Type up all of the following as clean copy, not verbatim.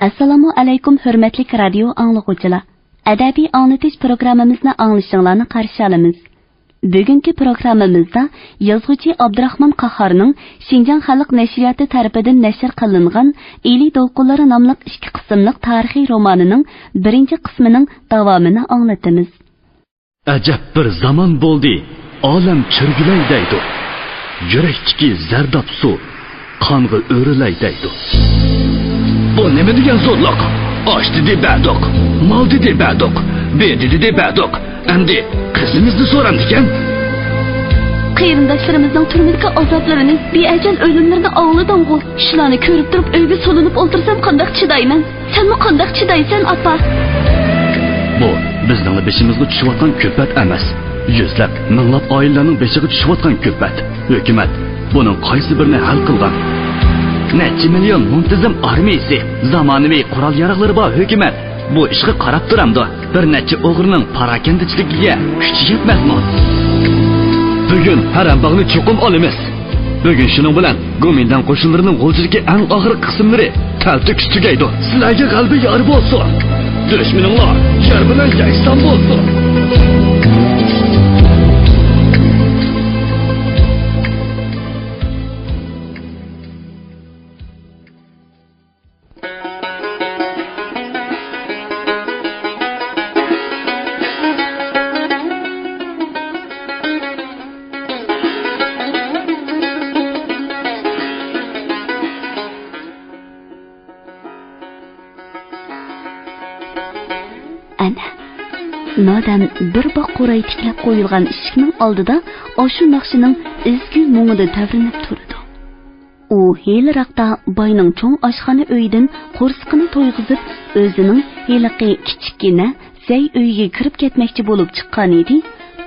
Assalomu alaykum hurmatli radio anglag'uvchilar. Adabiy anglatish programmamizni anglashinglarni qarshi olamiz. Bugungi programmamizda yozuvchi Abdurahmon Qahhorning Xinjiang xalq nashriyati tarafidan nashr qilingan Eli Dolqunlari nomli 2 qismlik tarixiy romanining 1-qismining davomini anglatamiz. Ajab bir zamon bo'ldi, olam chirgilay deydi. Yurakdagi zardab suv qonga o'rilay deydi. Bu nima degan zo'rliq? Osh dedi badok, mol dedi badok, berdi dedi badok. Endi qizimizni so'randikan. Qarindoshlarimizning turmushga azoblarini, beajal o'limlarini angladim-ku. Shularni ko'rib turib uyga solinib o'ltirsam qanday chidayman? Senmi qanday chidaysan, apa? Bu bizning beshimizga tushayotgan ko'pat emas. Yuzlab, minglab oilalarning beshiga tushayotgan ko'pat. Hukumat buning qaysi birini hal qilgan? Necha million muntazam armiyasi, zamonaviy qurol yarog'lari bor hukumat. Bu ishga qarab turamdi. Bir necha o'g'rining parakandichligiga kuchi yetmasmi? Bugun harambog'ni cho'qim olamiz. Bugun shuning bilan Gomindan qo'shinlarining g'o'jiligi eng oxirgi qismlari taltik tugaydi. Sizlarga qalbi yor bo'lsin. Dushmaninglar yer bilan yakson bo'lsin. Nodam bir boqquray tiklab qo'yilgan eshikning oldida oshu naqshining ezgu mo'ngida tavrinib turdi. U heliroqda boyning cho'ng oshxona uyidan qo'rsqini to'yg'izib, o'zining heliqi kichikgina zay uyiga kirib ketmoqchi bo'lib chiqqan edi.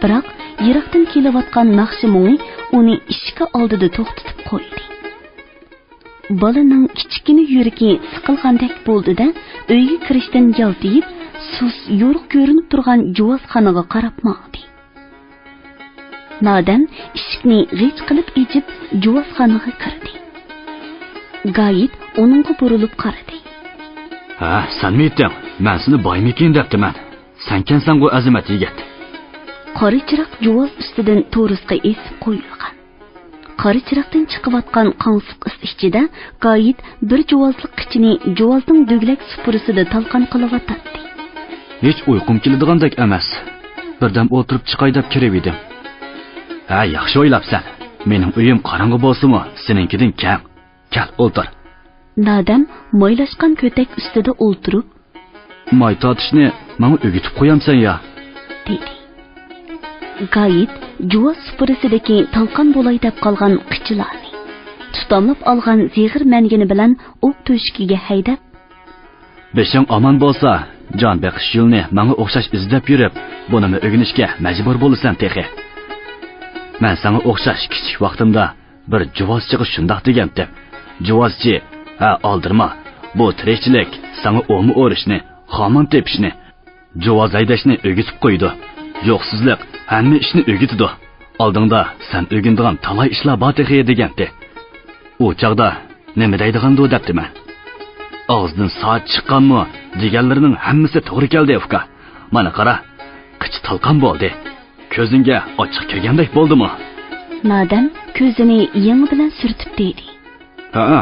Biroq yiroqdan kelayotgan naqshi mo'ngi uni eshik oldida to'xtatib qo'ydi. Bolaning kichikgina yuragi siqilgandek bo'ldi-da, uyga kirishdan yaltiyib sus yo'riq ko'rinib turgan juvozxonaga qarab maqdi. Nodam eshikni g'ij qilib echib juvozxonaga kirdi. Gayit uningga burilib qaradi. Ha, senmi aytding? Men seni boymikin debdiman. Senkansan bu azimat yigit. Qora chiroq juvoz ustidan to'risqa esib qo'yilgan. Qora chiroqdan chiqayotgan qansiq is ichida Gayit bir juvozlik qichini juvozning duglak supurasida talqon qilyotdi. Hech uyqum keladigandak emas. Birdan o'tirib chiqay deb kirib edim. Ha, yaxshi o'ylabsan. Mening uyim qorong'i bo'lsa-mu, seninkidan kam. Kel, o'tir. Nodam moylashgan ko'tak ustida o'ltirib, "Moy totishni menga o'gitib qo'yamsan ya?" dedi. Gayit juvoz supurasidagi talqon bo'lay deb qolgan qichilarni tutamlab olgan zeg'ir mangini bilan o'q to'shikiga haydab, "Beshing omon bo'lsa, jon beqish yo'lni menga o'xshash izlab yurib, bunimi o'rganishga majbur bo'lasan texi. Men senga o'xshash kichik vaqtimda bir juvozchiga shundoq degandim. Juvozchi, ha oldirma. Bu tirikchilik senga o'mi o'rishni, xomon tepishni, juvoz haydashni o'rgatib qo'ydi. Yo'qsizlik hamma ishni o'rgatdi. Oldingda sen o'rgandigan talay ishlar bor texi degandi. U chaqda nima deydigandi debdiman. Og'zidan soat chiqqanmi deganlarining hammasi to'g'ri keldi uka. Mana qara, qich talqon bo'ldi. Ko'zingga ochiq kirgandek bo'ldimi? Nodam ko'zini yangi bilan surtib dedi. Ha,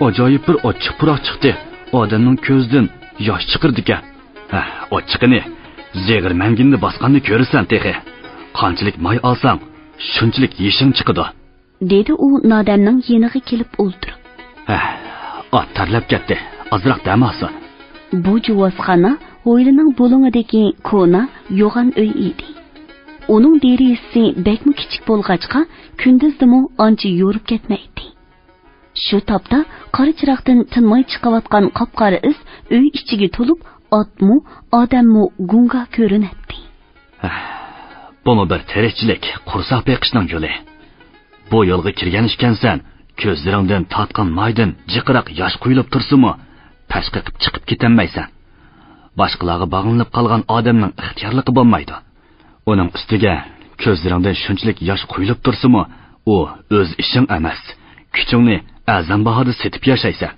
ajoyib bir ochiq puroq chiqdi. Odamning ko'zidan yosh chiqirdi ekan. Ha, ochiqini zeg'ir manginni bosganni ko'rasan texi. Qanchalik moy olsang, shunchalik yeshing chiqadi. Dedi u Nodamning yeniga kelib o'ltirib. Ha, ot tarlab ketdi. Azroq damasin. Bu juvozxona hovlining bo'lingidagi ko'na yo'g'an uy edi. Uning derisi bekmi kichik bo'lg'achqa kunduzdimi ancha yo'rib ketmaydi. Shu topda qora chiroqdan tinmay chiqayotgan qop-qora is uy ichiga to'lib, otmu, odammu gunga ko'rinadi. Buni bir tirikchilik, qursoq beqishning yo'li. Bu yo'lga kirgan ishkansan, ko'zlaringdan tatqan maydin jiqiraq yosh quyilib tursa-mu, tashqi qilib chiqib ketanmaysan. Boshqalarga bog'lanib qolgan odamning ixtiyorligi bo'lmaydi. Uning ustiga ko'zlaringdan shunchalik yosh quyilib tursa-mu, u o'z ishing emas. Kuchingni azam bahoda setib yashaysan.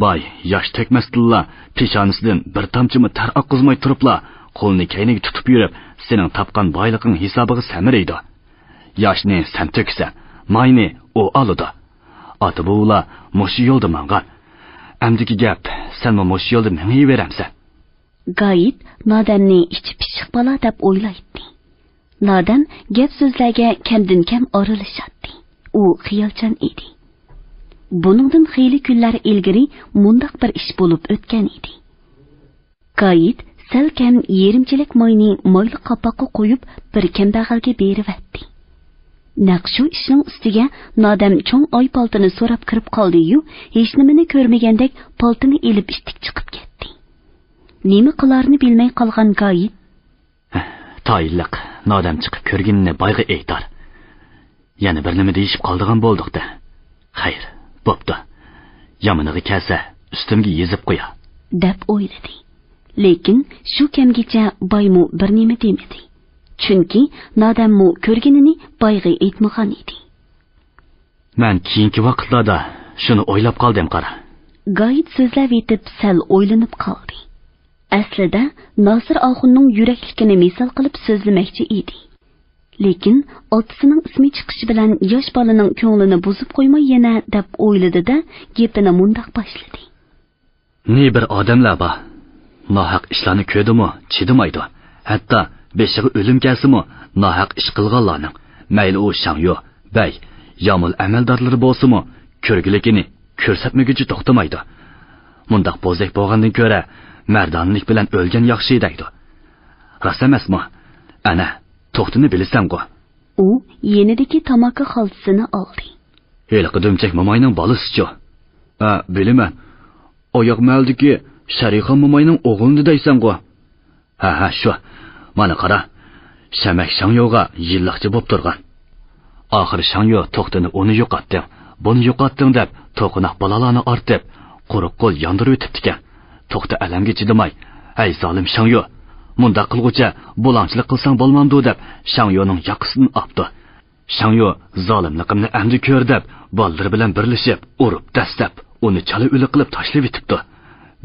Boy yosh to'kmasdilla peshonasidan bir tomchimi tar oqqizmay turibla qo'lini kayniga tutib yurib, sening topgan boyliqing hisobiga samiraydi. Yoshni sen to'ksan, mayni u oladi. Ota buvlar mush yo'lda mangan. Amdiki gap, sen mush yo'lda mengayveramsan. Gayet Nodamni ichi pishiq bola deb o'ylaydi. Nodam gap so'zlarga kamdan kam oralashadi. U xiyolchan edi. Buningdan xeyli kunlar ilgari mundaq bir ish bo'lib o'tgan edi. Gayet salkam yerimchilik moyni moyli qapoqqa qo'yib bir kambag'alga beribdi. Naq shu ishning ustiga Nodam cho'ng oy paltini so'rab kirib qoldi-yu, hech nimani ko'rmagandek paltini elib ishtik chiqib ketdi. Nima qilarini bilmay qolgan Gayet Tayilliq Nodam chiqib ko'rginni boyga aytar. Yana bir nima deyishib qoldigan bo'ldik-da. Xayr, bo'pti. Yomoniga kelsa, ustimga yezib qo'ya, deb o'yladi. Lekin shu kamgacha boymu bir nima demadi. Chunki Nodammu ko'rginini boyga aytmagan edi. Men keyingi vaqtlarda shuni o'ylab qoldim qara. Gayet so'zlab etib sal o'ylanib qoldi. Aslida Nosir Oxunning yurakligini misol qilib so'zlamoqchi edi. Lekin otasining ismi chiqishi bilan yosh bolaning ko'nglini buzib qo'ymay yana deb o'yladi-da, gapini mundaq boshladi. Ne bir odamlar bor. Nohaq ishlarni ko'rdimi, chidamaydi. Hatto beshiga o'lim kelsimi, nohaq ish qilganlarning, mayli u Shangyo, bay, yomul amaldorlari bo'lsa-mu, ko'rgiligini ko'rsatmaguncha to'xtamaydi. Mundaq bo'zak bo'lgandan ko'ra, mardonlik bilan o'lgan yaxshi deydi. Rost emasmi? Ana, to'xtini bilasan-ku. U yenidagi tamaki xaltasini oldi. Heliqi do'mchak momoyning bolasi-chi? Bilaman. Oyoq maldiki Sharixon momoyning o'g'lini deysan-ku. Ha, shu. Mana qara. Shamak Shangyoga yilliqchi bo'lib turgan. Oxiri Shangyo to'xtini uni yo'qotdi. Buni yo'qotdim deb to'qinoq bolalarni ortib, quruq qo'l yondirib o'tibdi-kan. To'xta alamga chidamay, "Ey zolim Shangyo, munda qilgucha bo'lonchilik qilsang bo'lmamdi" deb Shangyoning yoqasidan opdi. Shangyo zolimligimni endi ko'r deb, bollar bilan birlashib, urib dastlab, uni chala o'li qilib tashlab etibdi.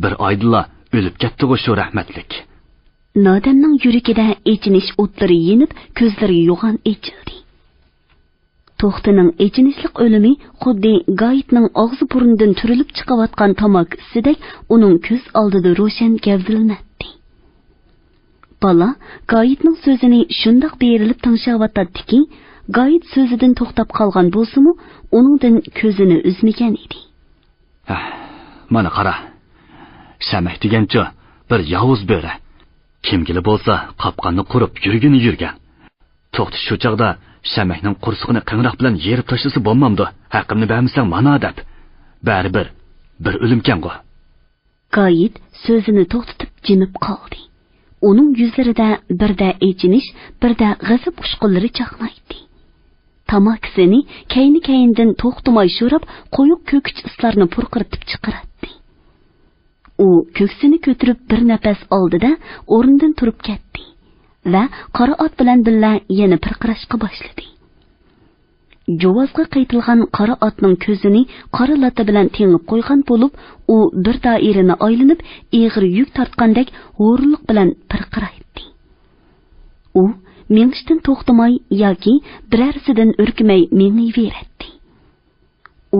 Bir oydilla o'lib ketdi-ku shu rahmatlik. Nodamning yuragida echinish o'tlari yenib, ko'zlari yo'g'on echildi. To'xtining echinishlik o'limi xuddi Gayetning og'zi burnidan turilib chiqayotgan tomoq isidek uning ko'z oldida ro'shan gavdilanadi. Bola Gayetning so'zini shundoq berilib tingshayotdi-ki, Gayet so'zidan to'xtab qolgan bo'lsa-mu, uningdan ko'zini uzmagan edi. Mana qara. Shamak degancha bir yovuz bo'ra. Kimgili bo'lsa, qopqonni qurib yurgan. To'xti shu chaqda Shamakning qursig'ini qing'roq bilan yerib tashlasa bo'lmamdi. Haqqimni bermasang mana deb. Baribir bir o'limkan-ku. Gayet so'zini to'xtatib jimib qoldi. Uning yuzlarida birda echinish, birda g'azab ushqunlari chaqnaydi. Tamakisini kayni-kayindan to'xtamay sho'rab, qo'yuq ko'kich islarni purqiritib chiqaradi. U ko'ksini ko'tarib bir nafas oldida o'rnidan turib ketdi va qora ot bilan billa yana pirqirashga boshladi. Jovozga qaytilgan qora otning ko'zini qora lata bilan tengib qo'ygan bo'lib, u bir doirani aylanib, eg'ir yuk tortgandek g'o'rliq bilan pirqiraydi. U mengishdan to'xtamay yoki birarsidan o'rkimay mengayveradi.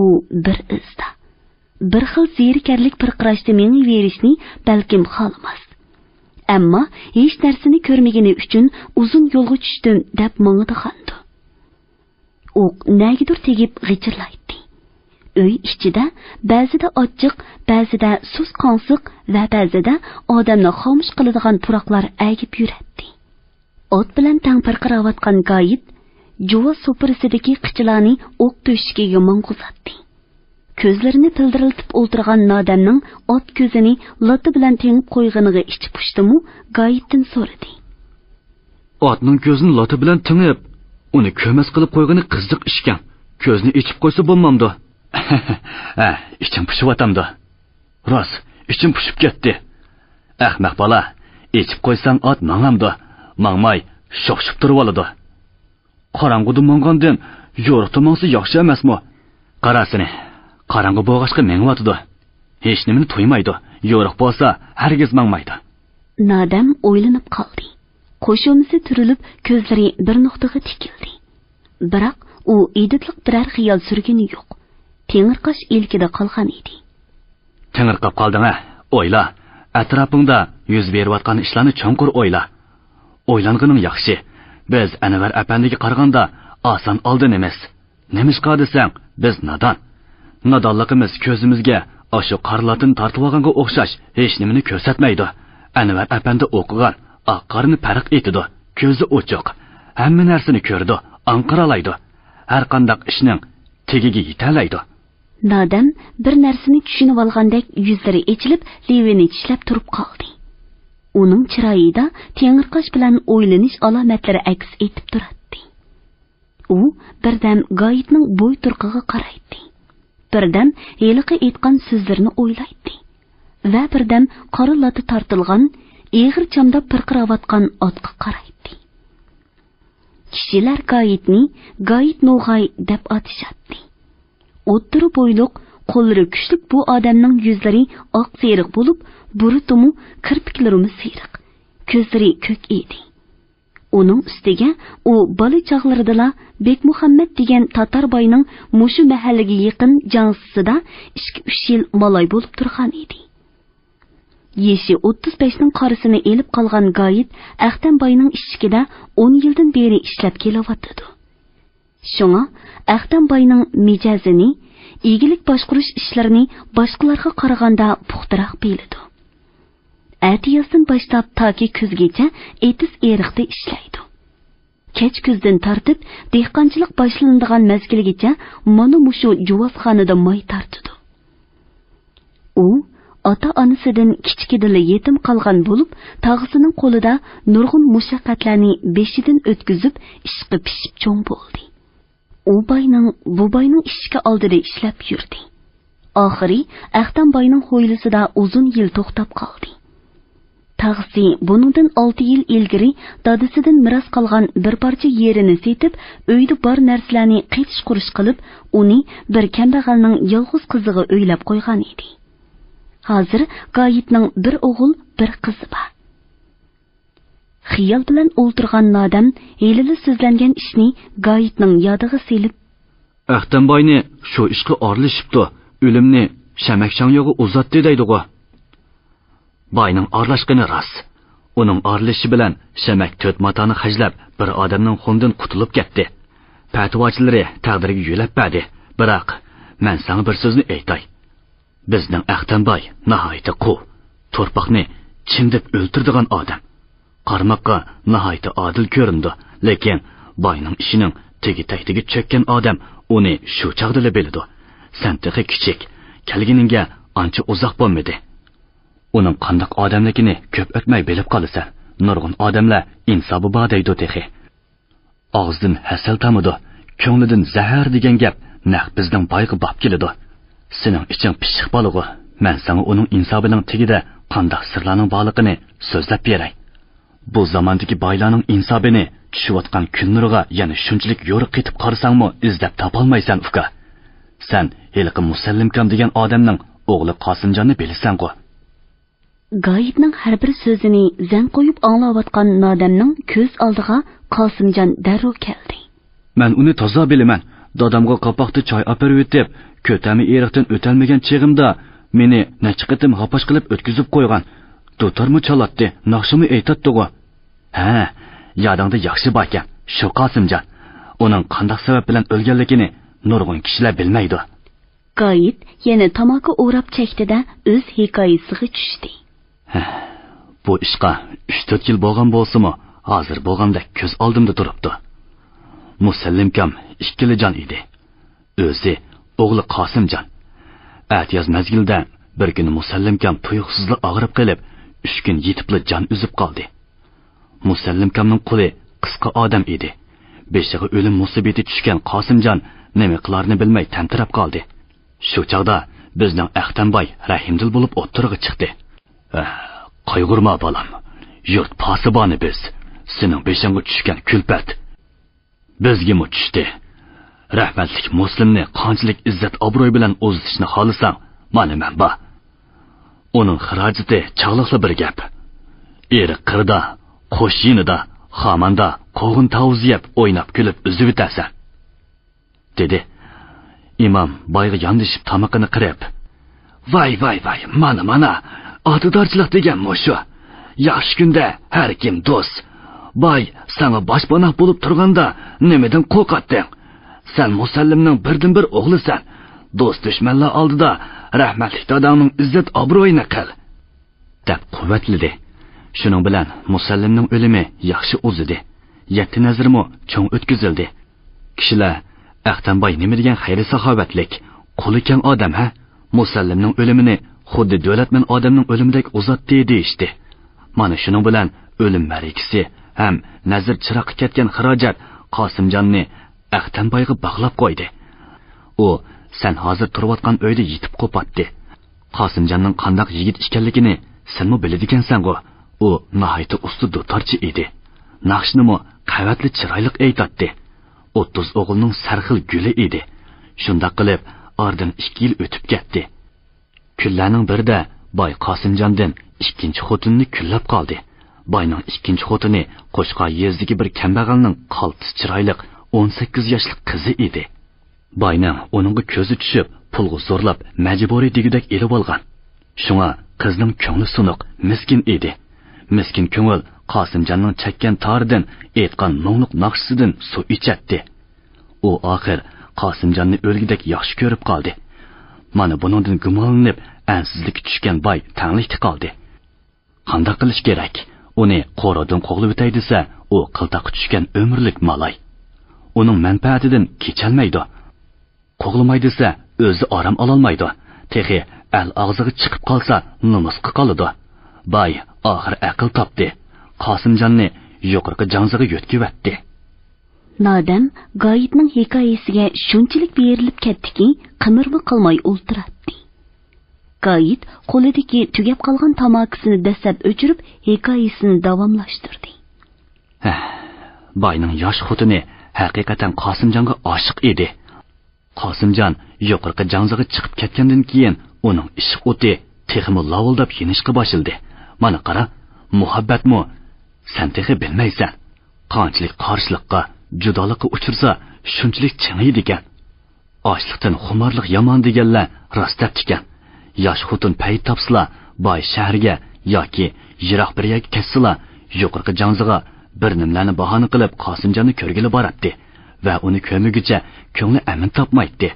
U bir izda bir xil zerikarlik pirqirashda mengayverishni balkim xohlamas. Ammo hech narsani ko'rmagani uchun uzun yo'lga tushdim deb mong'idi. U nagidur tegib g'ichirlaydi. Uy ichida ba'zida ochiq, ba'zida suz qonsiq va ba'zida odamni xomush qiladigan puroqlar agib yuradi. Ot bilan tang pirqirayotgan Gayet juva so'pirisidagi qichlarni o'q to'shigiga mong'uzatdi. Ko'zlarini pildiriltib o'ltirgan Nodamning ot ko'zini lati bilan tengib qo'yganiga ichi pushdimu Gayetdan so'radi. Otning ko'zini lati bilan tengib, uni ko'mas qilib qo'ygani qiziq ishkan. Ko'zni ichib qo'ysa bo'lmamdi. Ichim pushyapti. Rost, ichim pushib ketdi. Ahmoq bola, ichib qo'ysang ot mangamdi. Mangmay, sho'xshib turib oladi. Qorong'uda mang'andan yo'riqda mangsa yaxshi emasmi? Qarasini, qorong'u bo'g'ashqa mengyotdi. hech nimani to'ymaydi, yo'riq bo'lsa hargiz mangmaydi. Nodam o'ylanib qoldi. Qo'shimisi turilib, ko'zlari bir nuqtaga tikildi. Biroq u editliq biror xiyol surgani yo'q. Tengirqash ilkida qolgan edi. Tengirqab qolding-a? O'yla. Atrofingda yuz berayotgan ishlarni cho'nqur o'yla. O'ylanganing yaxshi. Biz Anvar apandiga qaraganda oson oldin emas. Nimishqa desang, biz nodon. Nodonligimiz ko'zimizga oshu qarlatin tortib olganga o'xshash hech nimani ko'rsatmaydi. Anvar apandi o'qigan, oqqarni farq etidi, ko'zi ochiq, hamma narsani ko'rdi, anqiralaydi. Har qanday ishning tegiga yetalaydi. Nodam bir narsani tushunib olgandek yuzlari echilib, levini tishlab turib qoldi. Uning chiroyida tengirqash bilan o'ylanish alomatlari aks etib turadi. U birdan G'oyitning bo'y turqiga qaraydi. Birdan heliqi aytgan so'zlarini o'ylaydi. Va birdan qora lati tortilgan, eg'ir chamda pirqiravotgan otga qaraydi. Kishilar G'oyitni G'oyit No'g'ay deb atashadi. O'ttiri bo'yliq, qo'llari kuchlik bu odamning yuzlari oq seriq bo'lib, burutimu kirpiklari seriq, ko'zlari ko'k edi. Uning ustiga u bola chog'larida Bek Muhammad degan Tatar boyning mushu mahallaga yaqin jangsisida 2-3 yil malay bo'lib turgan edi. Yeshi 35 ning qarisini elib qolgan G'oyit Ahtam boyning ishchigida 10 yildan beri ishlab kelyapti. Shunga Ahtam boyning mijozini, igilik boshqarish ishlarini boshqalarga qaraganda puxtaroq biladi. Atiyasdan boshlab toki kuzgacha etis eriqda ishlaydi. Kech kuzdan tortib dehqonchilik boshlanadigan mezgilgacha mana mushu juvozxonada moy tortidi. U ota-onasidan kichkidili yetim qolgan bo'lib, tog'isining qo'lida nurg'un mushaqqatlarni beshidan o'tkazib, ishqi pishib cho'ng bo'ldi. U bu boyning ishga oldida ishlab yurdi. Oxiri Ahtam boyning hovlisida uzun yil to'xtab qoldi. Tag'isi buningdan 6 yil ilgari dadasidan miros qolgan bir parcha yerini setib, uyda bor narsalarni qetish qurish qilib, uni bir kambag'alning yolg'iz qiziga o'ylab qo'ygan edi. Hozir G'oyitning bir o'g'il, bir qizi bor. Xiyol bilan o'ltirgan nodam helili so'zlangan ishni G'oyitning yodiga selib, Ahtam boyni shu ishga orlashibdi, o'limni shamakchang yo'g'i uzatdi deydi-ku. Boyning orlashqini rost. Uning orlishi bilan shamak 4 matoni hajlab bir odamning xundan qutulib ketdi. Fatvochilari taqdiriga yo'lab berdi. Biroq men sana bir so'zni aytay. Bizning Ahtamboy nihoyatda qu, torpaqni chimdib o'ltirdigan odam. Qarmoqqa nihoyatda odil ko'rindi, lekin boyning ishining tegi-tagtiga cho'kkan odam uni shu chaqdili biladi. Sen texi kichik, kelginingga ancha uzoq bo'lmadi. Uning qandoq odamligini ko'p o'tmay bilib qolasan. Nurg'un odamlar insobi bor deydi texi. Og'zidan hasal tamidi, ko'nglidan zahar degan gap naq bizning boyga bop keladi. Sening iching pishiq bolig'i, men sana uning insobining tegida qandoq sirlarning borligini so'zlab beray. Bu zamondagi boylarning insobini tushayotgan kun nuriga yana shunchalik yo'riq ketib qarasangmi izlab topolmaysan uka. Sen heliqi Musallimkam degan odamning o'g'li Qosimjonni bilasan-ku. G'oyitning har bir so'zini zan qo'yib anglayotgan nodamning ko'z oldiga Qosimjon darrov keldi. Men uni toza bilaman. Dadamga qapoqda choy olib o'tib, ko'tami eriqdan o'talmagan chig'imda meni nachiqitim g'aposh qilib o'tkazib qo'ygan. Do'tarmi chalatdi, naqshimi aytadi-ku. Ha, yodingda yaxshi bor ekan. Shu Qosimjon. Uning qanday sabab bilan o'lganligini nurg'un kishilar bilmaydi. G'oyit yana tomoqqa o'rab chekdi-da o'z hikoyasiga tushdi. Bu ishqa 3-4 yil bo'lgan bo'lsa-mu, hozir bo'lganda ko'z oldimda turibdi. Musallimkam ikkilijon edi. O'zi o'g'li Qosimjon. Atiyaz mazgilda bir kun Musallimkam tuyuqsizla og'rib qolib, 3 kun yetibli jon uzib qoldi. Musallimkamning qo'li qisqa odam edi. Beshig'i o'lim musibati tushgan Qosimjon nima qilarini bilmay tantirab qoldi. Shu chaqda bizning Ahtamboy rahimdil bo'lib o'ttirig'i chiqdi. Qayg'urma bolam. Yurt posiboni biz. Sening beshingga tushgan kulpat bizga mu tushdi. Rahmatlik Muslimni qanchalik izzat obro'y bilan o'zitishni xohlasang, mana men bor. Uning xarajati chog'liqli bir gap. Eri qirda, qo'shinida, xamanda qo'g'in tavuz yeb, o'ynab kulib uzib o'tasan, dedi. Imom boyga yondishib tomoqini qirib, "Voy, mana, otidorchilik degan mushu. Yaxshi kunda har kim do'st. Boy, sana boshpanoh bo'lib turganda nimadan qo'rqatding? Sen Musallimning birdan-bir o'g'lisan. Do'st dushmanlar oldida rahmatli dadangning izzat obro'yini qil", deb quvvatladi. Shuning bilan Musallimning o'limi yaxshi o'zidi. 7 nazrmi cho'ng o'tkazildi. Kishilar Aqtamboy nima degan xayri saxovatlik, qo'li keng odam ha? Musallimning o'limini xuddi davlatman odamning o'limidek uzatdi deyishdi. Mana shuning bilan o'lim marikasi ham nazr chiroqqa ketgan xarajat Qosimjonni Aqtamboyga bog'lab qo'ydi. U sen hozir turayotgan uyda yetib qo'patdi. Qosimjonning qandoq yigit ekanligini senmi biladigansan-ku. U nihoyat usti dutorchi edi. Naqshnimi qavatli chiroyli aytadi. 30 o'g'ilning sarxil guli edi. Shunda qilib, oradan 2 yil o'tib ketdi. Kunlarning birida boy Qosimjondan ikkinchi xotinni kullab qoldi. Boyning ikkinchi xotini Qo'shqa yezdagi bir kambag'alning qaltis chiroyli 18 yoshli qizi edi. Boyning uningga ko'zi tushib, pulga zo'rlab, majburiy degidek elib olgan. Shunga qizning ko'ngli sunuq, miskin edi. Miskin ko'ngil Qosimjonning chakkan taridan aytgan mungluq naqshisidan suv ichadi. U oxir Qosimjonni o'lgidek yaxshi ko'rib qoldi. Mana buningdan gumonlanib, ansizlik tushgan boy tanglikda qoldi. Qanday qilish kerak? Uni qo'rodan qo'g'lib o'tay desa, u qiltaqqa tushgan umrlik malay. Uning manfaatidan kechalmaydi. Qo'g'limay desa, o'zi orom ololmaydi. Texi al og'ziga chiqib qolsa, nomusqa qoladi. Boy oxir aql topdi. Qosimjonni yuqorqi janziga yo'tkivatdi. Nodam G'oyibning hikoyasiga shunchalik berilib ketdiki, qimirmi qilmay o'ltiradi. G'oyib qo'lidagi tugab qolgan tomokisini dasab o'chirib, hikoyasini davomlashtirdi. Boyning yosh xotini haqiqatan Qosimjonga oshiq edi. Qosimjon yuqorqi janziga chiqib ketgandan keyin uning ishq o'ti texmi lavuldab yenishga boshildi. Mana qara, muhabbatmi? Sen texi bilmaysan. Qanchalik qarshilikqa, judolikqa uchirsa, shunchalik chingiydi ekan. Ochliqdan xumorlik yomon deganlar rost ekan. Yosh xotin payt topsala, boy shaharga yoki yiroq bir yerga ketsala, yuqorqi janziga bir nimlarni bahona qilib Qosimjonni ko'rgili boradi va uni ko'migicha ko'ngli amin topmaydi.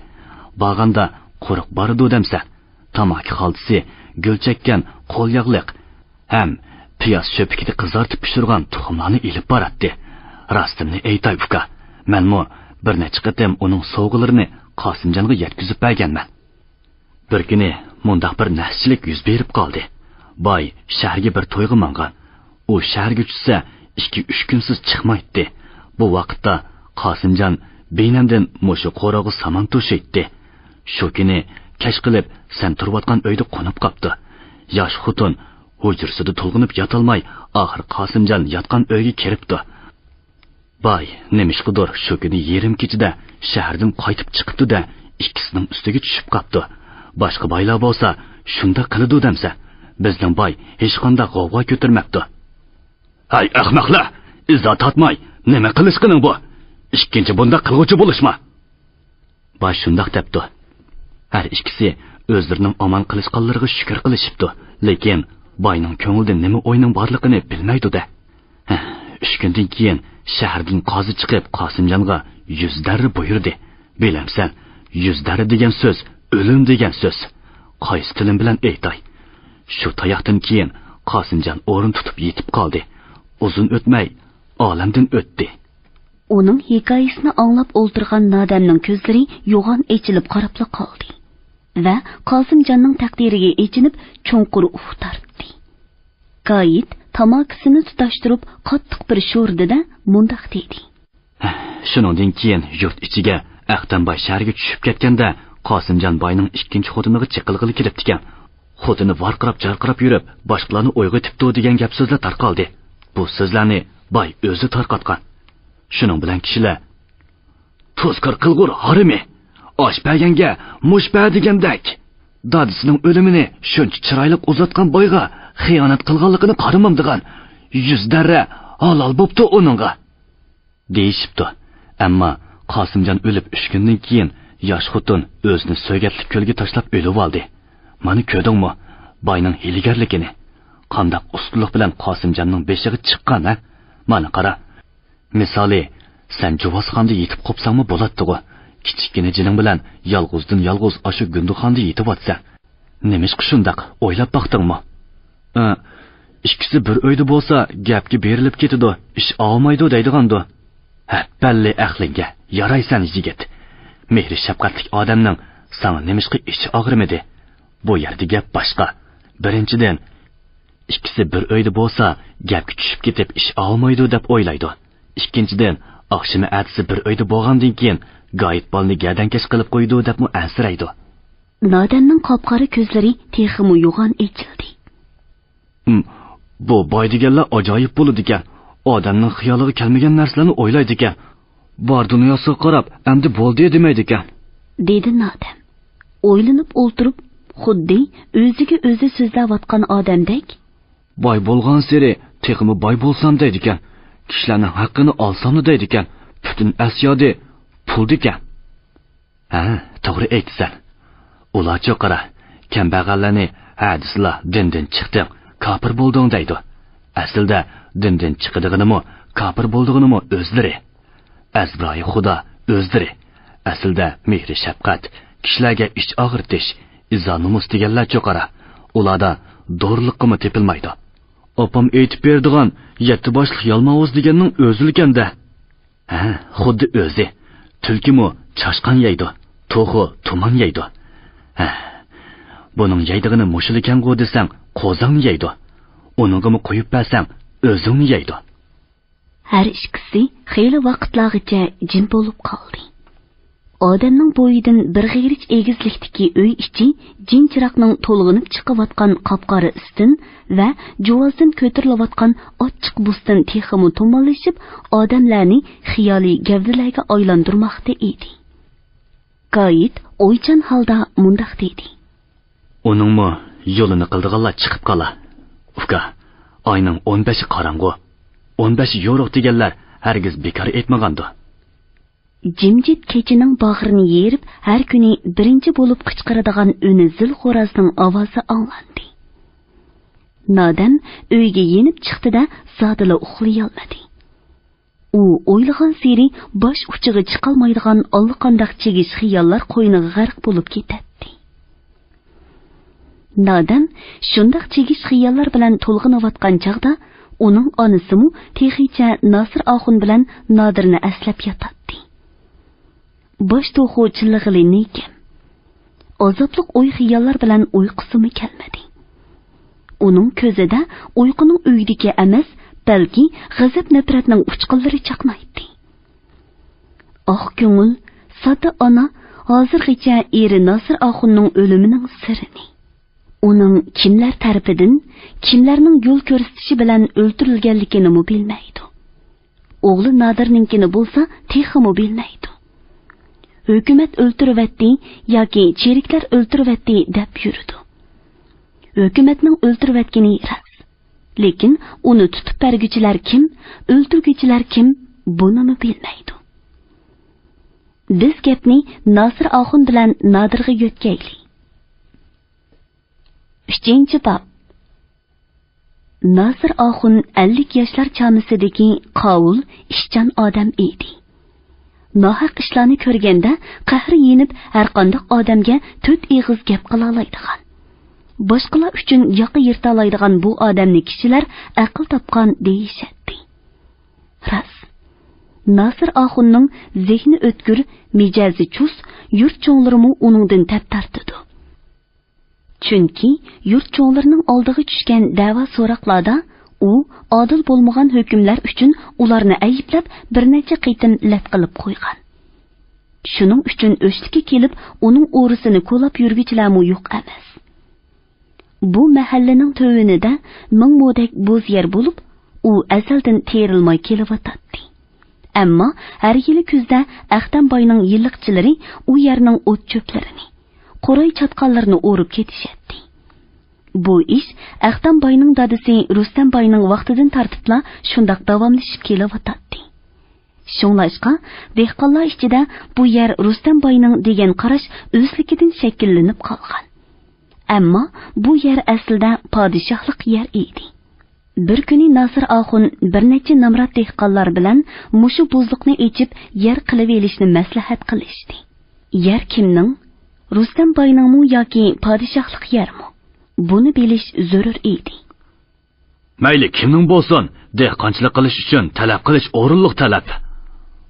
Bag'anda qo'riq bordi demsa, tamaki xaltisi, gul chekkan qo'l yog'liq ham piyoz cho'pikida qizartib pishirgan tuxumlarni ilib boradi. Rostimni aytay uka, menmi bir necha qatam uning sovg'alarini Qosimjonga yetkazib berganman. Bir kuni mundaq bir naschilik yuz berib qoldi. Boy shaharga bir to'yga mangan. U shaharga tushsa 2-3 kunsiz chiqmaydi. Bu vaqtda Qosimjon beynamdan mushu qo'rog'i saman to'shaydi. Shu kuni kech qilib sen turayotgan uyda qo'nib qopti. Yosh xotin hujrasida to'lg'inib yotolmay, oxir Qosimjon yotgan uyga kiribdi. Boy nemishqidir shu kuni yerim kechida shahardan qaytib chiqibdi-da, ikkisining ustiga tushib qopti. Boshqa boylar bo'lsa, shunda qiladi demsa, bizning boy hech qanday g'avg'o ko'tarmabdi. "Hay ahmoqlar, izzat tatmay, nima qilishqining bu? Ikkinchi bunda qilg'uchi bo'lishma." Boy shundoq debdi. Har ikkisi o'zlarining omon qilishqanlariga shukr qilishibdi, lekin boyning ko'nglida nima o'yning borligini bilmaydi-da. 3 kundan keyin shahardan qozi chiqib Qosimjonga 100 darra buyurdi. Bilamsan, 100 darra degan so'z o'lim degan so'z. Qaysi tilim bilan aytay? Shu tayoqdan keyin Qosimjon o'rin tutib yetib qoldi. Uzun o'tmay olamdan o'tdi. Uning hikoyasini anglab o'ltirgan Nodamning ko'zlari yo'g'on echilib qarab qoldi va Qosimjonning taqdiriga echinib cho'nqur uf tortdi. G'oyib tomokisini tutashtirib qattiq bir sho'rdida mundaq dedi. Shuningdan keyin yurt ichiga Aqtamboy shaharga tushib ketganda Qosimjon boyning ikkinchi xotiniga chiqilg'ili kelibdi ekan. Xotini varqirab-jarqirab yurib, boshqalarni o'yg'otibdi degan gap so'zlar tarqaldi. Bu so'zlarni boy o'zi tarqatgan. Shuning bilan kishilar "Tuzkir qilgur harimi, osh berganga mush ber" degandak dadisining o'limini shuncha chiroyli uzatgan boyga xiyonat qilganligini qaramamdigan 100 darra halol bo'pti uningga deyishibdi. Ammo Qosimjon o'lib 3 kundan keyin yosh xotin o'zini so'gatlik ko'lga tashlab o'lib oldi. Mana ko'rdingmi boyning hiligarligini? Qandaq ustulik bilan Qosimjonning beshiga chiqqan, ha? Mana qara. Misoli, sen Juvozxonda yetib qopsangmi bo'ladi-ku. Kichikgina jining bilan yolg'izdan yolg'iz oshu Gunduxonda yetib o'tsa, nemish shundaq o'ylab baqdingmi? Ikkisi bir uyda bo'lsa, gapga berilib ketadi, ish olmaydi deydigandi. Ha, balli aqlinga yaraysan yigit. Mehri shafqatli odamning sana nemishqi ichi og'rimidi? Bu yerda gap boshqa. Birinchidan, ikkisi bir uyda bo'lsa, gapga tushib ketib ish olmaydi deb o'ylaydi. Ikkinchidan, oqshimi atsi bir uyda bo'lgandan keyin Gayet balni gadankash qilib qo'ydi deb ansiraydi. Nodanning qop-qora ko'zlari texmi yo'g'on echildi. Bu boy deganlar ajoyib bo'ladi ekan. Odamning xiyoliga kelmagan narsalarni o'ylaydi ekan. Bor dunyosiga qarab, endi bo'ldi demaydi ekan. Dedi Nodan. O'ylanib o'ltirib, xuddi o'ziga o'zi so'zlayotgan odamdek, boy bo'lgan seri texmi boy bo'lsam deydi ekan. Kishilarning haqqini olsam deydi ekan. Butun Asiyada pul ekan. Ha, to'g'ri aytsan. Ularcha qara, kambag'allarni hadislar dindan chiqding, kofir bo'lding deydi. Aslida dindan chiqadiganimi, kofir bo'ldiganimi o'zlari. Azroil Xudo o'zlari. Aslida mehri shafqat, kishilarga ich og'irtish, izonumus deganlar cho'qara. Ularda do'rliqmi tepilmaydi. Opam aytib berdigan 7 boshli yalmavuz deganning o'zilganda. Ha, xuddi o'zi. Tulkimi chashqan yeydi, to'g'ri tuman yeydi. Ha, buning yeydigini mushilikan-ku desang, qo'zang yeydi. Uningimi qo'yib bersang, o'zingni yeydi. Har ikkisi xeyli vaqtlargacha jim bo'lib qoldi. Odamning bo'yidan bir g'irich egizlikdagi uy ichi jinchiroqning to'lg'inib chiqayotgan qop-qora ustin va juvozdan ko'tarilayotgan ochiq bustin texmi to'monlashib, odamlarni xiyoliy gavdalarga aylantirmoqda edi. Gayet o'ychan holda mundaq dedi. Uningmi yo'lini qildiganlar chiqib qola. Uka, oyning 15 qorong'u. 15 yo'riq deganlar hargiz bekor aytmagandi. Jimjit kechining bag'rini yerib, har kuni birinchi bo'lib qichqiradigan uni zil xo'rozning ovozi anglandi. Nodan uyga yenib chiqdi-da, zodila uxlay olmadi. U o'ylagan seri bosh uchiga chiqolmaydigan allaqanday chegish xiyollar qo'yniga g'arq bo'lib ketadi. Nodan shunday chegish xiyollar bilan to'lg'inayotgan chaqda uning onasimu texicha Nasir Oxun bilan Nodirni aslab yotadi. Bosh to'xu chillig'ili nekim. Azobliq o'y xiyollar bilan uyqusimi kelmadi. Uning ko'zida uyquning uydagi emas, balki g'azab nafratning uchqunlari chaqnaydi. Oq ko'ngil sodda ona hozirgacha eri Nasir Oxunning o'limining sirini, uning kimlar tarafidan, kimlarning yo'l ko'rsatishi bilan o'ldirilganligini bilmaydi. O'g'li Nodirninkini bo'lsa, texmi bilmaydi. Hukumat o'ldiribdi yoki cheriklar o'ldiribdi deb yurdi. Hukumatning o'ldirayotgani rost. Lekin uni tutib berguchilar kim, o'ldirguchilar kim, buni bilmaydi. Biz gapni Nasir Oxun bilan Nodirga yo'tkayli. 3-bob. Nasir Oxun 50 yoshlar chamisidagi qovul, ishchan odam edi. Nohaq ishlarni ko'rganda qahri yenib har qanday odamga 4 ig'iz gap qila oladigan. Boshqalar uchun yoqi yirta oladigan bu odamni kishilar aql topgan deyishadi. Ras. Nasir Oxunning zehni o'tkir, mijazi chust, yurt cho'nglarimi uningdan tap tartidi. Chunki yurt cho'nglarining oldiga tushgan da'vo so'roqlarda u adil bo'lmagan hukmlar uchun ularni ayblab bir necha qitim lat qilib qo'ygan. Shuning uchun o'shlikka kelib uning o'risini qo'lab yurgichlarmi yo'q emas. Bu mahallaning to'vinida mingmodak bo'z yer bo'lib, u azaldan terilmay kelyotdi. Ammo har yili kuzda Ahtamboyning yilliqchilari u yerning o't cho'plarini, qo'ray chatqonlarni o'rib ketishadi. Bu ish Aqtamboyning dadasi Rustamboyning vaqtidan tartibla shundoq davomlashib kelyotdi. Shunlashqa dehqonlar ichida bu yer Rustamboyning degan qarash o'zligidan shakllanib qolgan. Ammo bu yer aslida podshohlik yer edi. Bir kuni Nasir Axun bir necha namrat dehqonlar bilan mushu buzluqni echib yer qilib elishni maslahat qilishdi. Yer kimning? Rustamboyningmi yoki podshohlik yermi? Buni bilish zarur edi. Mayli kimning bo'lsin, dehqonchilik qilish uchun talab qilish o'rinliq talab.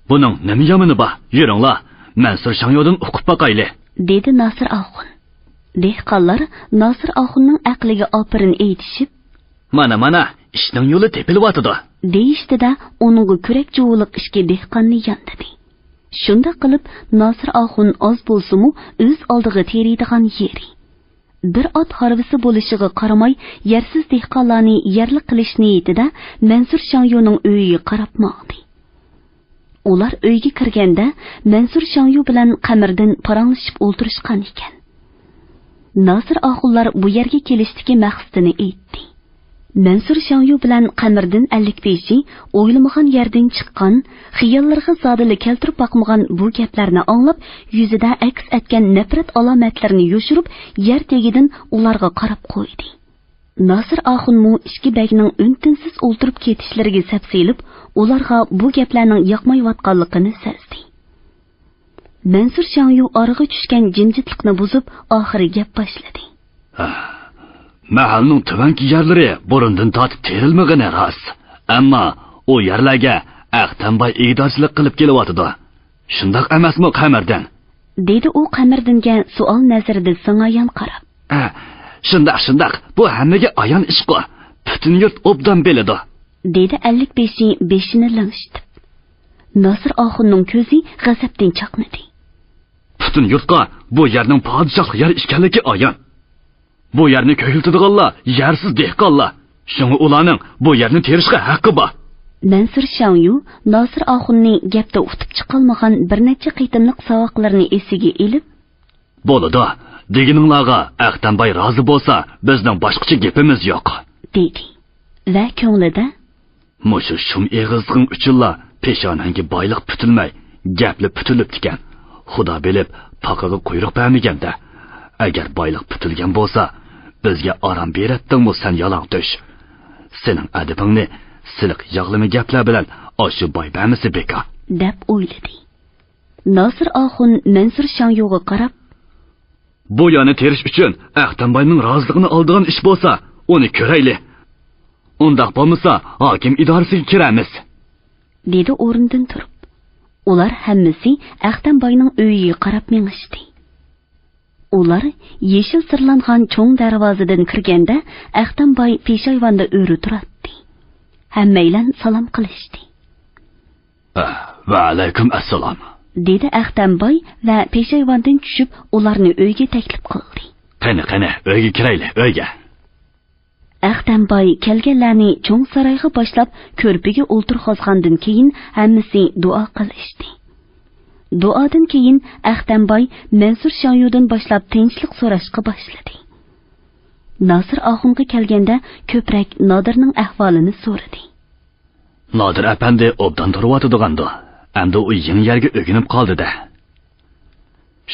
Buning nima yomoni bor? Yuringlar, Mansur Shangyodan o'qib boqayli, dedi Nasir Axun. Dehqonlar Nasir Axunning aqliga opirin aytishib, mana ishning yo'li tepilyotdi, deyishdida uningga kurak juvuliq ishga dehqonni yondadi. Shunda qilib Nasir Axun oz bo'lsa-mu o'z oldiga teriydigan yeri. Bir ot harvisi bo'lishiga qaramay, yersiz dehqonlarni yerli qilish niyatida Mansur Shangyoning uyiga qarab maqdi. Ular uyga kirganda Mansur Shangyo bilan qamirdan paranglashib o'tirishgan ekan. Nasir Axunlar bu yerga kelishdagi maqsadini aytdi. Mansur Shangyo bilan qamirdan 55 o'ylamagan yerdan chiqqan, xiyollarga zodili keltirib boqmagan bu gaplarni anglab, yuzida aks etgan nafrat alomatlarini yoshirib, yer tegidan ularga qarab qo'ydi. Nasir Axunmu ikki bagning untinsiz o'ltirib ketishlariga sapsilib, ularga bu gaplarning yoqmayotganligini sezdi. Mansur Shangyo orig'i tushgan jimjitlikni buzib, oxiri gap boshladi. Mahalning tuvanki yerlari burundan tortib terilmagani rost. Ammo u yerlarga Aqtamboy igdorchilik qilib kelyotdi. Shundoq emasmi qamirdan? Dedi u qamirdanga savol nazarida singayon qarab. Shundoq, bu hammaga ayon ish-ku. Butun yurt obdan biladi, dedi 55 beshini langishtirib. Nasir Axunning ko'zi g'azabdan chaqnadi. Butun yurtga bu yerning podshohlik yer ekanligi ayon. Bu yerni ko'yiltirganlar yersiz dehqonlar. Shunga ularning bu yerni terishga haqqi bor. Mansur Shangyo Nasir Axunning gapda utib chiqolmagan bir necha qitimliq savoqlarni esiga elib, "Bo'ladi, degininglarga Aqtamboy rozi bo'lsa, bizning boshqacha gapimiz yo'q", dedi. Va ko'nglida, "Mushu shum eg'izning uchunlar peshonangi boylik putilmay, gapli putilib ekan. Xudo bilib, paqaga quyruq bermaganda, agar boylik putilgan bo'lsa, bizga orom beratdingmi sen yalong tush. Sening adibingni siliq yog'limi gaplar bilan oshu boy bermisi beka", deb o'yladi. Nasir Axun Mansur Shangyoga qarab, "Bu yana terish uchun Aqtamboyning roziligini oldigan ish bo'lsa, uni ko'rayli. Undaq bo'lmasa, hokim idorasiga kiramiz", dedi o'rnidan turib. Ular hammasi Aqtamboyning uyiga qarab mengishdi. Ular yeshil sirlangan cho'ng darvozadan kirganda Aqtamboy peshayvonda o'ri turadi. Hammaylan salom qilishdi. "Va alaykum assalom", dedi Aqtamboy va peshayvondan tushib ularni uyga taklif qildi. "Qani, uyga kirayli, uyga." Aqtamboy kelganlarni cho'ng saroyga boshlab ko'rpiga o'ltirg'azgandan keyin hammasi duo qilishdi. Duodan keyin Aqtamboy Mansur Shangyodan boshlab tinchlik so'rashga boshladi. Nasir Axunga kelganda ko'prak Nodirning ahvolini so'radi. "Nodir apandi obdan turib-o'tirgandi. Endi u yangi yerga o'ginib qoldi-da."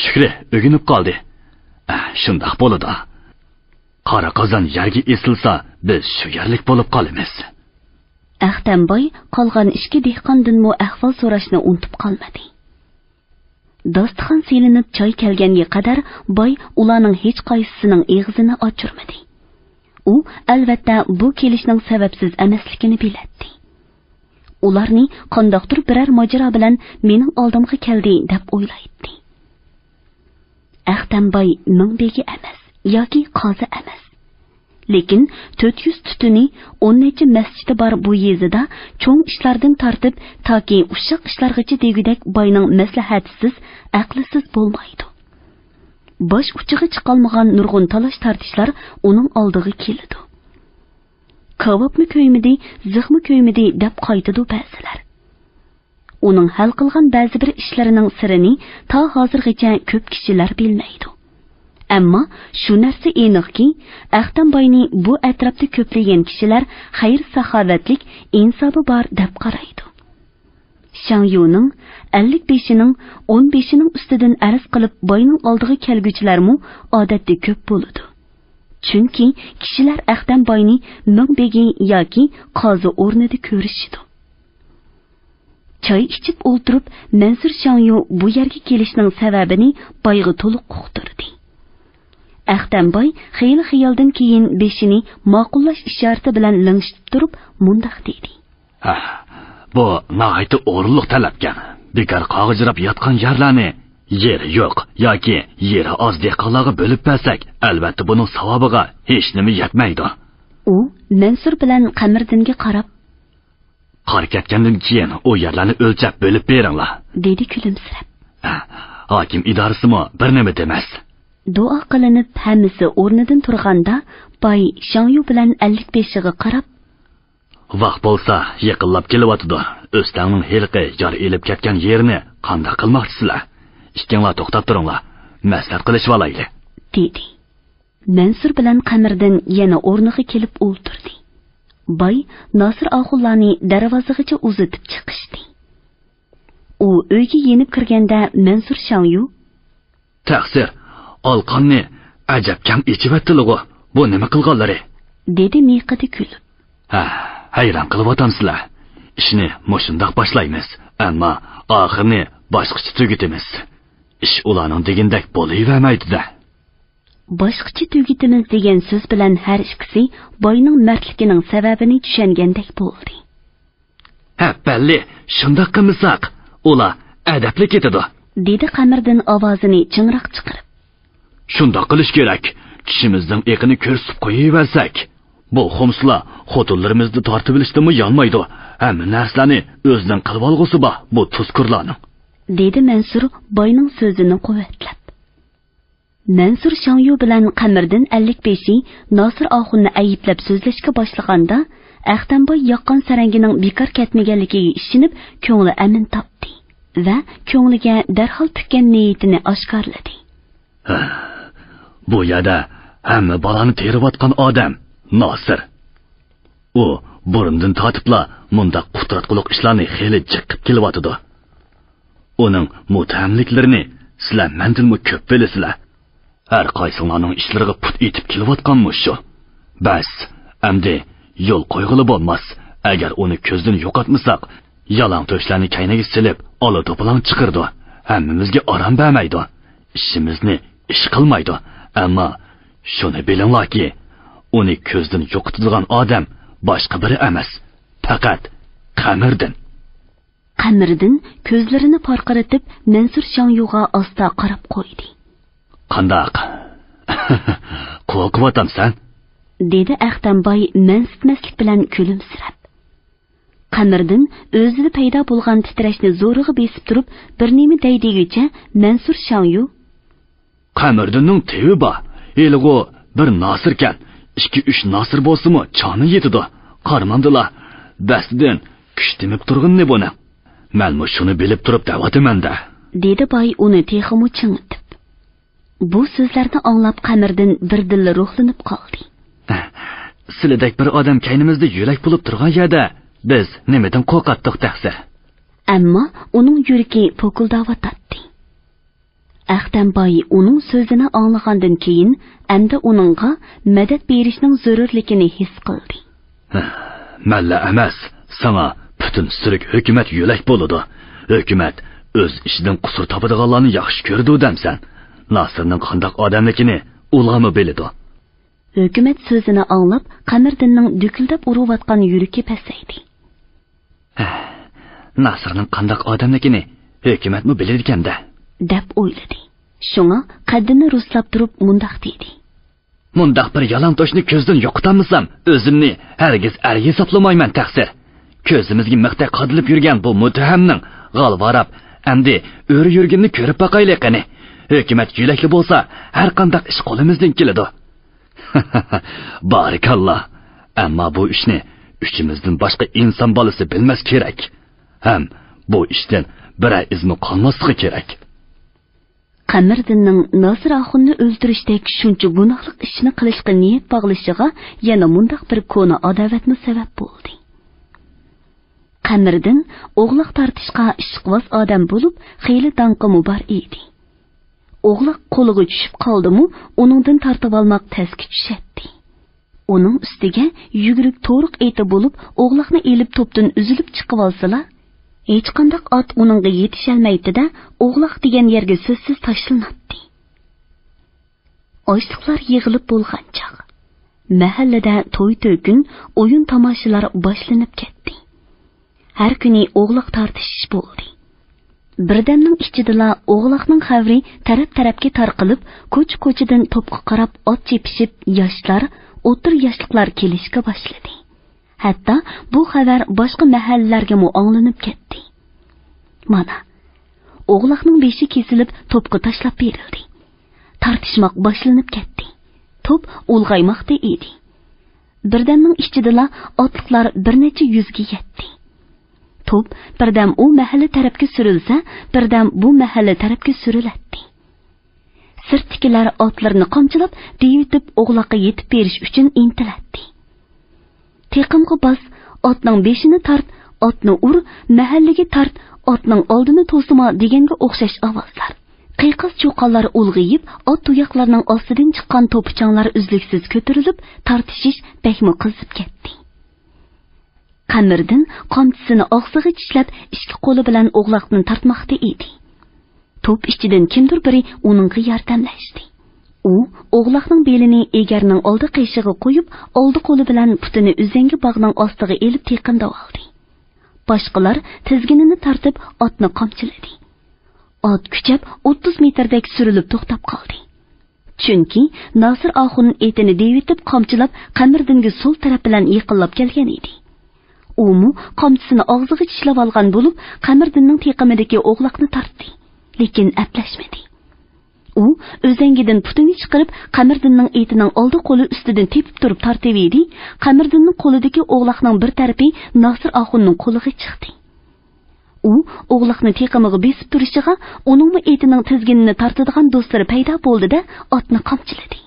"Shukri, o'ginib qoldi. Shundoq bo'ladi. Qora qozon yerga esilsa, biz shu yerlik bo'lib qolamiz." Aqtamboy qolgan ikki dehqondanmi ahvol so'rashni unutib qolmadi. Dostixon selinib choy kelganga qadar boy ularning hech qaysisining eg'zini ochirmadi. U albatta bu kelishning sababsiz emasligini biladi. Ularni qandoqdir biror mojaro bilan mening oldimga keldi deb o'ylaydi. Aqtamboy mingbegi emas yoki qozi emas. Lekin 400 tutuni 10 masjidi bor bu yezida cho'ng ishlardan tortib toki ushoq ishlargacha degudek boyning maslahatisiz, aqlisiz bo'lmaydi. Bosh uchiga chiqolmagan nurg'un talash tortishlar uning oldiga keladi. Kavobmi ko'ymidi, zixmi ko'ymidi deb qaytadi ba'zilar. Uning hal qilgan ba'zi bir ishlarining sirini ta hozirgacha ko'p kishilar bilmaydi. Ammo shu narsa aniqki, Ahtamboyni bu atrofda ko'plagan kishilar xayr saxovatlik insobi bor deb qaraydi. Shangyuning 55ning 15ning ustidan arz qilib boyning oldiga kelguchilarmi odatda ko'p bo'ladi. Chunki kishilar Ahtamboyni mingbegi yoki qozi o'rnida ko'rishidi. Choy ichib o'tirib, Mansur Shangyu bu yerga kelishning sababini boyga to'liq uqtirdi. Ahtamboy xiyol-xiyoldan keyin beshini ma'qullash ishorati bilan lingshitib turib, mundaq dedi. Bu nahayta o'rinliq talabgan. Bekor qog'ijrab yotgan yerlarni yer yo'q yoki yeri oz dehqonlarga bo'lib bersak, albatta buning savobiga hech nima yetmaydi. U Mansur bilan Qamirdinga qarab, qor ketgandan keyin u yerlarni o'lchab bo'lib beringlar, dedi kulimsirab. Hokim idorasimi bir nima demas. Duo qilinib, hammasi o'rnidan turganda, boy Shangyu bilan 55ga qarab, vaqt bo'lsa yaqinlab kelyotdi. O'stangning hilqi jar elib ketgan yerini qanday qilmoqchisizlar? Ikkinglar to'xtab turinglar. Maslahat qilishib olaylik, dedi. Mansur bilan Qamirdin yana o'rniga kelib o'ltirdi. Boy Nasir Axullarni darvozagacha uzatib chiqishdi. U uyga yenib kirganda Mansur Shangyu, "Taqsir, olqonni ajab kam ichivatdilar-ku. Bu nima qilganlari?" dedi miqidi kulib. Hayron qilyapsizlar. Ishni mushundoq boshlaymiz, ammo oxirini boshqacha tugatamiz. Ish ularning degandek bo'lavermaydi-da. Boshqacha tugatamiz degan so'z bilan har ikkisi boyning mardligining sababini tushungandek bo'ldi. Balli, shundoq qilmasak, ular adabli ketadi, dedi Qamirdin ovozini chinroq chiqarib. Shundoq qilish kerak. Kishimizning eqini ko'rsatib qo'yaversak, bu xumslar xotinlarimizni tortib olishdimi yonmaydi. Hamma narsalarni o'zining qilib olg'usi bor bu tuzkurlarning, dedi Mansur boyning so'zini quvvatlab. Mansur Shangyu bilan Qamirdin 55 Nasir Axunni ayiblab so'zlashga boshlaganda, Ahtamboy yoqqan sarangining bekor ketmaganligiga ishinib, ko'ngli amin topdi va ko'ngliga darhol tukkan niyatini oshkorladi. Bu yerda hamma balani teriyotgan odam Nasir. U burundan tortibla munda qutratquliq ishlarni xeli jiqib kelyotdi. Uning mutamliklarini sizlar mandilmi ko'p bilasizlar. Har qaysinglarning ishlariga put etib kelyotganmi shu? Bas, amdi yo'l qo'yg'ili bo'lmas. Agar uni ko'zdan yo'qotmasak, yalang to'shlarni kaynaga silib, ola to'polon chiqirdi. Hammamizga orom bermaydi. Ishimizni ish qilmaydi. Ammo shuni bilinglarki, uni ko'zdan yo'qotadigan odam boshqa biri emas, faqat Qamirdin. Qamirdin ko'zlarini porqiratib Mansur Shangyuga asta qarab qo'ydi. Qandoq? Qo'rqyapsan? dedi Ahtamboy mansitmaslik bilan kulimsirab. Qamirdin o'zida paydo bo'lgan titrashni zo'rig'i besib turib, bir nima deydigicha Mansur Shangyu, Qamirdinning tevi bor. Elg'o bir Nasirkan, 2-3 Nasir bo'lsa-mu, choni yetidi. Qarmandilar. Basdan kuch demib turg'inni buni. Men shuni bilib turib da'vataman-da, dedi boy uni texmu chingitib. Bu so'zlarni anglab Qamirdin birdilla ruhlanib qoldi. Sizlardek bir odam kaynimizda yo'lak bo'lib turgan yerda biz nimadan qo'rqatdik taqsir. Ammo uning yuragi po'kildayotdi. Ahtamboy uning so'zini anglagandan keyin endi uningga madad berishning zarurligini his qildi. Malla emas, sana butun sirik hukumat yo'lak bo'ladi. Hukumat o'z ishidan qusur topadiganlarni yaxshi ko'rdi demsan. Nasirning qandoq odamligini ularmi biladi. Hukumat so'zini anglab, Qamirdinning dukildab urayotgan yuragi pasaydi. Nasirning qandoq odamligini hukumatmi biladi ekanda, deb o'yladi. Shunga qaddini ruslab turib mundaq dedi. Mundaq bir yalang toshni ko'zdan yo'qotamsam, o'zimni hargiz hisoblamayman taqsir. Ko'zimizga mixta qadilib yurgan bu muttahamning g'alvarab, endi o'ri yurganini ko'rib boqaylik qani. Hukumat yo'lakli bo'lsa, har qanday ish qo'limizdan keladi. Barakalloh. Ammo bu ishni uchimizdan boshqa inson bolasi bilmas kerak. Ham bu ishdan biror izmi qolmasligi kerak. Qamariddinning Nosir Oxunni o'ldirishdek shuncha gunohlik ishni qilishga niyat bog'lishiga yana mundaq bir ko'na adovatni sabab bo'ldi. Qamariddin o'g'liq tortishga ishqvoz odam bo'lib, xeyli danqimi bor edi. O'g'liq qo'liga tushib qoldi-mu, uningdan tortib olmoq tasga tushadi. Uning ustiga yuguruk to'riq eti bo'lib, o'g'liqni elib to'pdan uzilib chiqib olsalar, hech qanday ot uningga yetisholmaydi-da, o'g'liq degan yerga so'zsiz tashlanadi. Ochliqlar yig'ilib bo'lgan chaq. Mahallada to'y-to'kin, o'yin tomoshalar boshlanib ketdi. Har kuni o'g'liq tortishish bo'ldi. Birdamning ichidala o'g'liqning xavri taraf-tarafga tarqalib, ko'ch-ko'chadan to'pqa qarab ot chepishib, yoshlar, o'tir yoshliklar kelishga boshladi. Hatto bu xabar boshqa mahallalarga mu anglanib ketdi. Mana, o'g'liqning beshi kesilib, to'pqa tashlab berildi. Tartishmoq boshlanib ketdi. To'p ulg'aymoqda edi. Birdamning ichidala otliqlar bir necha yuzga yetdi. To'p birdam u mahalla tarafga surilsa, birdam bu mahalla tarafga suriladi. Sirtkilar otlarni qamchilab, deyitib o'g'loqqa yetib berish uchun intiladi. Teqimga bas, otning beshini tart, otni ur, mahallaga tart, otning oldini to'sima deganga o'xshash ovozlar. Qiyqis cho'qonlar ulg'ayib, ot tuyoqlarning ostidan chiqqan to'pichanglar uzluksiz ko'tarilib, tartishish bekmi qizib ketdi. Qamariddin qamchisini og'ziga tishlab, ikki qo'li bilan o'g'loqni tortmoqda edi. To'p ichidan kimdir biri uningga yordamlashdi. U o'g'loqning belini egarning oldi qiyshig'iga qo'yib, oldi qo'li bilan putini uzangi bog'ning ostiga elib teqindab oldi. Boshqalar tizginini tortib otni qamchiladi. Ot kuchab 30 metrdek surilib to'xtab qoldi. Chunki Nosir Oxun etini devitib qamchilab Qamariddinga so'l taraf bilan yiqilib kelgan edi. Umu qamchisini og'ziga tishlab olgan bo'lib, Qamariddinning teqimidagi o'g'loqni tortdi, lekin aplashmadi. U o'zangidan putini chiqarib, Qamariddinning etining oldi qo'li ustidan tepib turib tortib-edi. Qamariddinning qo'lidagi o'g'loqning bir tarafi Nosir Oxunning qo'liga chiqdi. U o'g'loqni teqimiga besib turishiga, uning etining tizginini tortadigan do'stlari paydo bo'ldi-da, otni qamchiladi.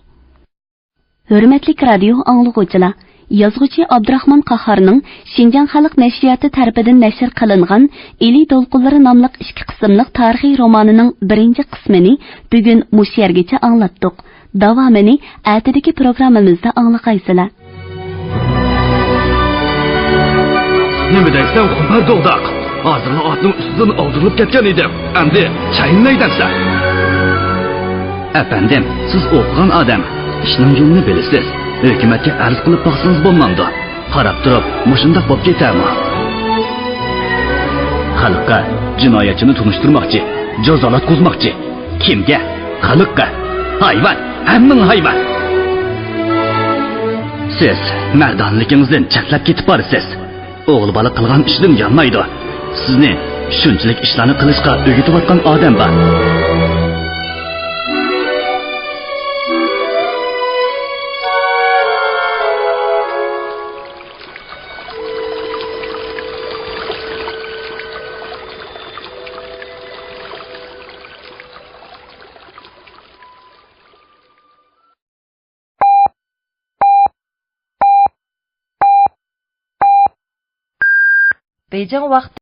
Hurmatli radio anglag'uvchilar, Yazg'uchi Abdurahmon Qahhorning Xinjiang xalq nashriyati tarafidan nashr qilingan Eli to'lqinlari nomli 2 qismliq tarixiy romanining 1-qismini bugun mush yergacha anglatdik. Davomini ertadagi programmamizda anglaqaysizlar. Nima deysan, Xumar Do'g'doq? Hozir otning ustidan oldirilib ketgan edim. Endi chaynlaydansan. Efendim, siz o'qigan odam, ishning yo'lini bilasiz. Hukumatga arz qilib boqsangiz bo'lmamdi. Qarab turib, mushundaq bo'lib ketarmi? Xalqqa jinoyatchini tunishtirmoqchi, jazolat qo'zmoqchi. Kimga? Xalqqa. Hayvon, hammang hayvon. Siz mardonligingizdan chatlab ketib borsiz. O'g'il bola qilgan ishdan yanmaydi. Sizni shunchalik ishlarni qilishga o'rgatayotgan odam bor. Beijing vaqti